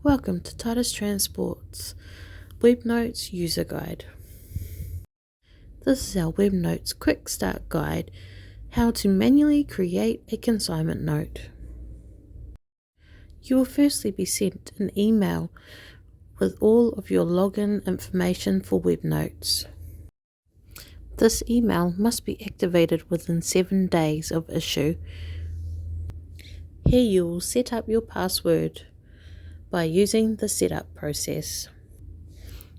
Welcome to Titus Transport's Webnotes User Guide. This is our Webnotes Quick Start Guide, how to manually create a consignment note. You will firstly be sent an email with all of your login information for Webnotes. This email must be activated within 7 days of issue. Here you will set up your password by using the setup process.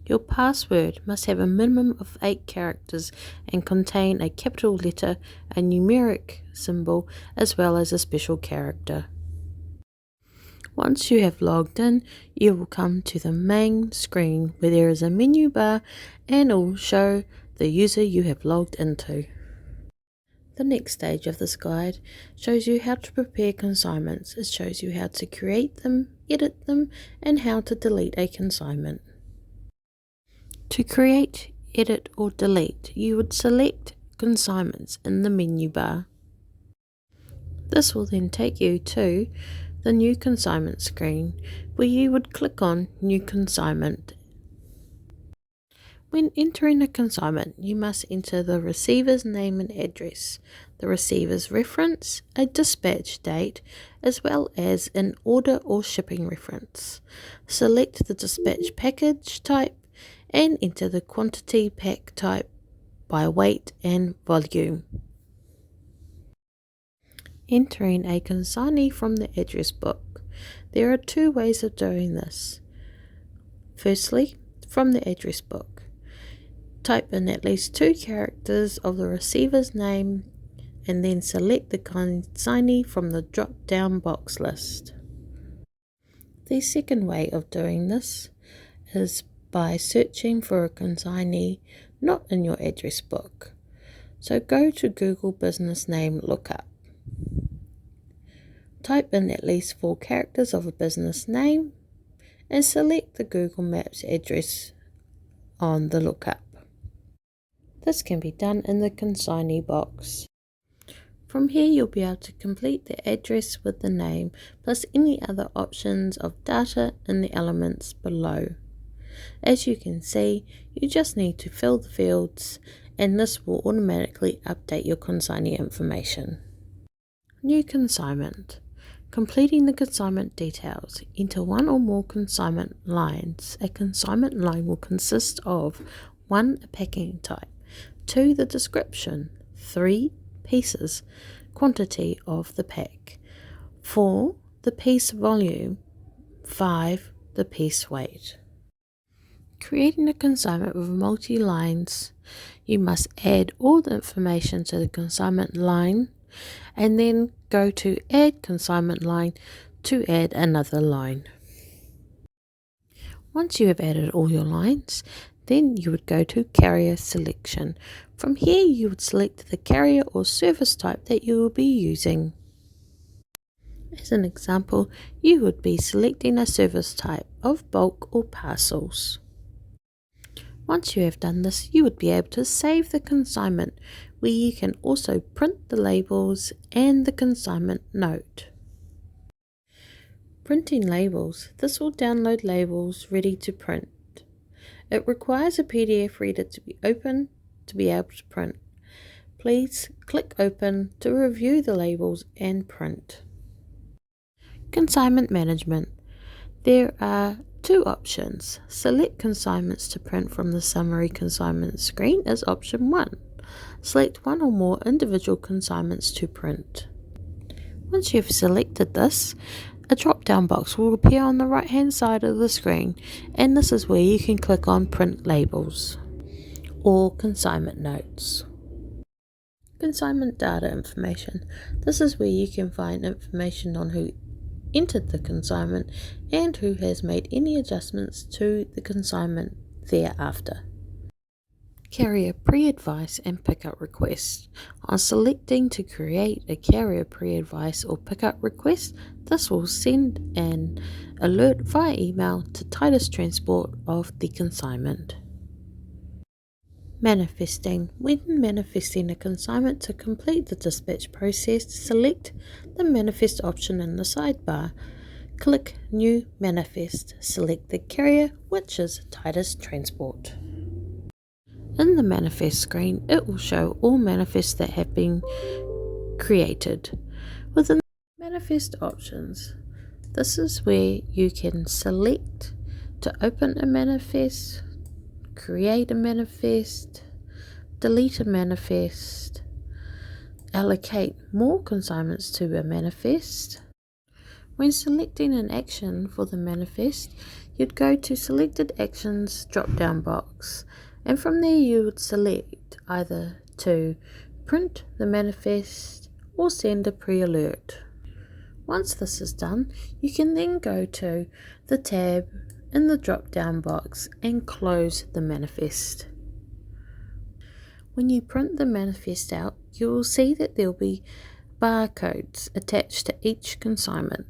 Your password must have a minimum of 8 characters and contain a capital letter, a numeric symbol, as well as a special character. Once you have logged in, you will come to the main screen where there is a menu bar and it will show the user you have logged into. The next stage of this guide shows you how to prepare consignments. It shows you how to create them, edit them, and how to delete a consignment. To create, edit, or delete, you would select consignments in the menu bar. This will then take you to the New Consignment screen, where you would click on New Consignment. When entering a consignment, you must enter the receiver's name and address, the receiver's reference, a dispatch date, as well as an order or shipping reference. Select the dispatch package type and enter the quantity pack type by weight and volume. Entering a consignee from the address book. There are 2 ways of doing this. Firstly, from the address book. Type in at least 2 characters of the receiver's name and then select the consignee from the drop-down box list. The second way of doing this is by searching for a consignee not in your address book. So go to Google Business Name Lookup. Type in at least 4 characters of a business name and select the Google Maps address on the lookup. This can be done in the consignee box. From here you'll be able to complete the address with the name plus any other options of data in the elements below. As you can see, you just need to fill the fields and this will automatically update your consignee information. New consignment. Completing the consignment details. Enter 1 or more consignment lines. A consignment line will consist of 1. A packing type, 2. The description, 3. Pieces, quantity of the pack, 4. The piece volume, 5. The piece weight. Creating a consignment with multi-lines, you must add all the information to the consignment line and then go to Add Consignment Line to add another line. Once you have added all your lines, then you would go to Carrier Selection. From here you would select the carrier or service type that you will be using. As an example, you would be selecting a service type of bulk or parcels. Once you have done this, you would be able to save the consignment, where you can also print the labels and the consignment note. Printing labels. This will download labels ready to print. It requires a PDF reader to be open to be able to print. Please click Open to review the labels and print. Consignment management. There are 2 options. Select consignments to print from the summary consignment screen as option 1. Select 1 or more individual consignments to print. Once you've selected this, a drop-down box will appear on the right-hand side of the screen, and this is where you can click on Print Labels or Consignment Notes. Consignment data information. This is where you can find information on who entered the consignment and who has made any adjustments to the consignment thereafter. Carrier pre-advice and pickup request. On selecting to create a carrier pre-advice or pickup request, this will send an alert via email to Titus Transport of the consignment. Manifesting. When manifesting a consignment, to complete the dispatch process, select the manifest option in the sidebar. Click New Manifest. Select the carrier, which is Titus Transport. In the manifest screen, it will show all manifests that have been created. Within manifest options, this is where you can select to open a manifest, create a manifest, delete a manifest, allocate more consignments to a manifest. When selecting an action for the manifest, you'd go to Selected Actions drop-down box, and from there you would select either to print the manifest or send a pre-alert. Once this is done, you can then go to the tab in the drop-down box and close the manifest. When you print the manifest out, you will see that there will be barcodes attached to each consignment.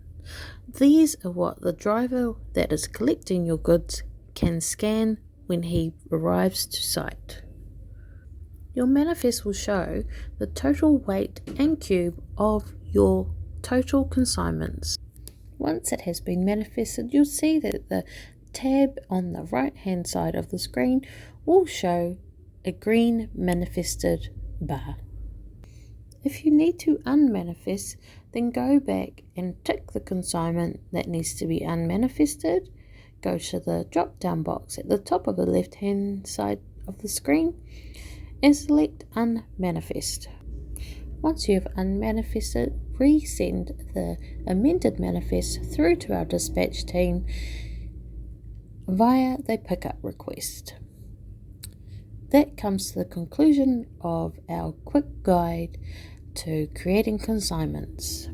These are what the driver that is collecting your goods can scan when he arrives to site. Your manifest will show the total weight and cube of your total consignments. Once it has been manifested, you'll see that the tab on the right hand side of the screen will show a green manifested bar. If you need to unmanifest, then go back and tick the consignment that needs to be unmanifested. Go to the drop down box at the top of the left hand side of the screen and select Unmanifest. Once you have unmanifested, resend the amended manifest through to our dispatch team via the pickup request. That comes to the conclusion of our quick guide to creating consignments.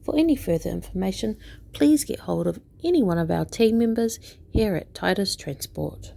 For any further information, please get hold of any one of our team members here at Titus Transport.